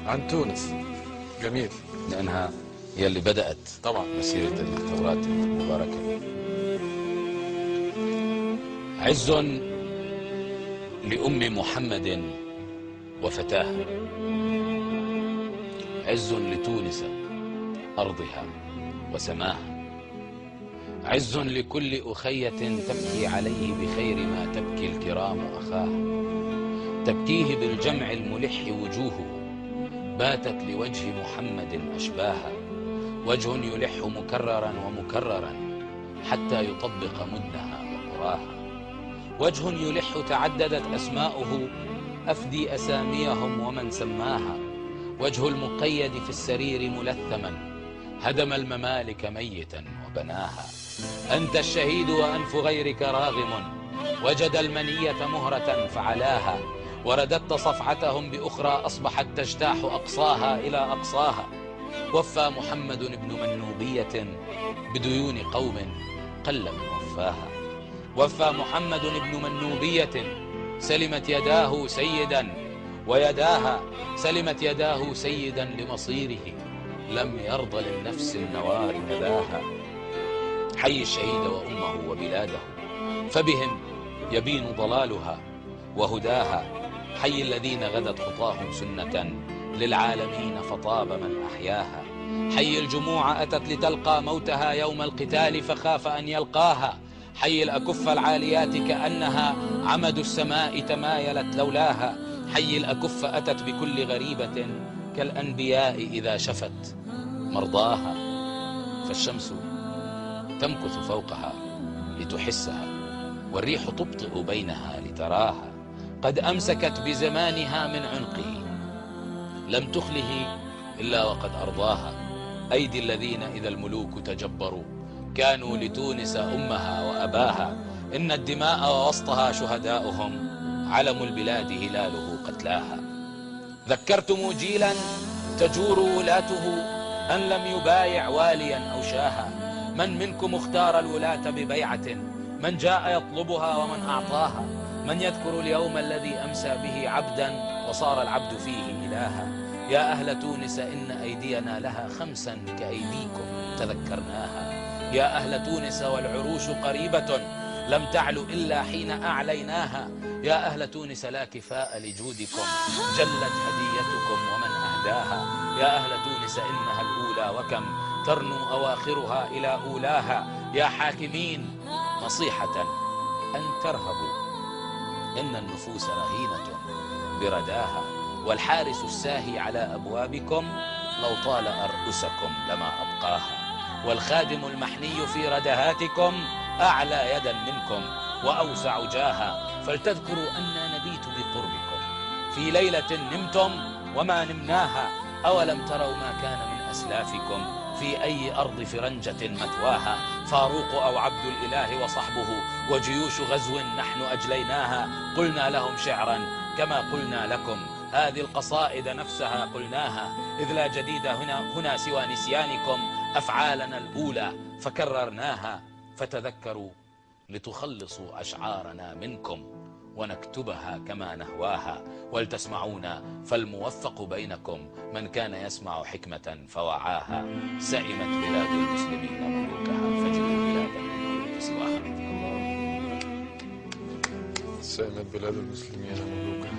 عن تونس. جميل. لأنها هي اللي بدأت طبعا مسيرة الثورات المباركة. عز لأم محمد وفتاها، عز لتونس أرضها وسماها، عز لكل أخية تبكي عليه بخير ما تبكي الكرام أخاها، تبكيه بالجمع الملح وجوهه باتت لوجه محمد أشباها، وجه يلح مكررا ومكررا حتى يطبق مدنها وقراها، وجه يلح تعددت أسماؤه أفدي أساميهم ومن سماها، وجه المقيد في السرير ملثما هدم الممالك ميتا وبناها، أنت الشهيد وأنف غيرك راغم وجد المنية مهرة فعلاها، ورددت صفعتهم بأخرى أصبحت تجتاح أقصاها إلى أقصاها، وفى محمد بن منوبية بديون قوم قل من وفاها، وفى محمد بن منوبية سلمت يداه سيدا ويداها سلمت يداه سيدا لمصيره لم يرضى للنفس النوار نباها، حي الشهيد وأمه وبلاده فبهم يبين ضلالها وهداها، حي الذين غدت خطاهم سنة للعالمين فطاب من أحياها، حي الجموع أتت لتلقى موتها يوم القتال فخاف أن يلقاها، حي الأكف العاليات كأنها عمد السماء تمايلت لولاها، حي الأكف أتت بكل غريبة كالأنبياء إذا شفت مرضاها، فالشمس تمكث فوقها لتحسها والريح تبطئ بينها لتراها، قد أمسكت بزمانها من عنقه لم تخله إلا وقد أرضاها، أيدي الذين إذا الملوك تجبروا كانوا لتونس أمها وأباها، إن الدماء ووسطها شهداؤهم علم البلاد هلاله قتلاها، ذكرتم جيلا تجور ولاته أن لم يبايع واليا أو شاها، من منكم اختار الولاة ببيعة من جاء يطلبها ومن أعطاها، من يذكر اليوم الذي أمسى به عبدا وصار العبد فيه إلها، يا أهل تونس إن أيدينا لها خمسا كأيديكم تذكرناها، يا أهل تونس والعروش قريبة لم تعلو إلا حين أعليناها، يا أهل تونس لا كفاء لجودكم جلت هديتكم ومن أهداها، يا أهل تونس إنها الأولى وكم ترنو أواخرها إلى أولاها، يا حاكمين نصيحة أن ترهبوا إن النفوس رهينة برداها، والحارس الساهي على أبوابكم لو طال أرؤسكم لما أبقاها، والخادم المحني في ردهاتكم أعلى يدا منكم وأوسع جاها، فلتذكروا أنا نبيت بقربكم في ليلة نمتم وما نمناها، أولم تروا ما كان من أسلافكم في أي أرض فرنجة مثواها، فاروق أو عبد الإله وصحبه وجيوش غزو نحن أجليناها، قلنا لهم شعرا كما قلنا لكم هذه القصائد نفسها قلناها، إذ لا جديد هنا سوى نسيانكم أفعالنا الأولى فكررناها، فتذكروا لتخلصوا أشعارنا منكم ونكتبها كما نهواها، ولتسمعونا فالموفق بينكم من كان يسمع حكمة فوعاها، سئمت بلاد المسلمين ملوكها فجروا بلاد الملوك سواها. سئمت بلاد المسلمين ملوكها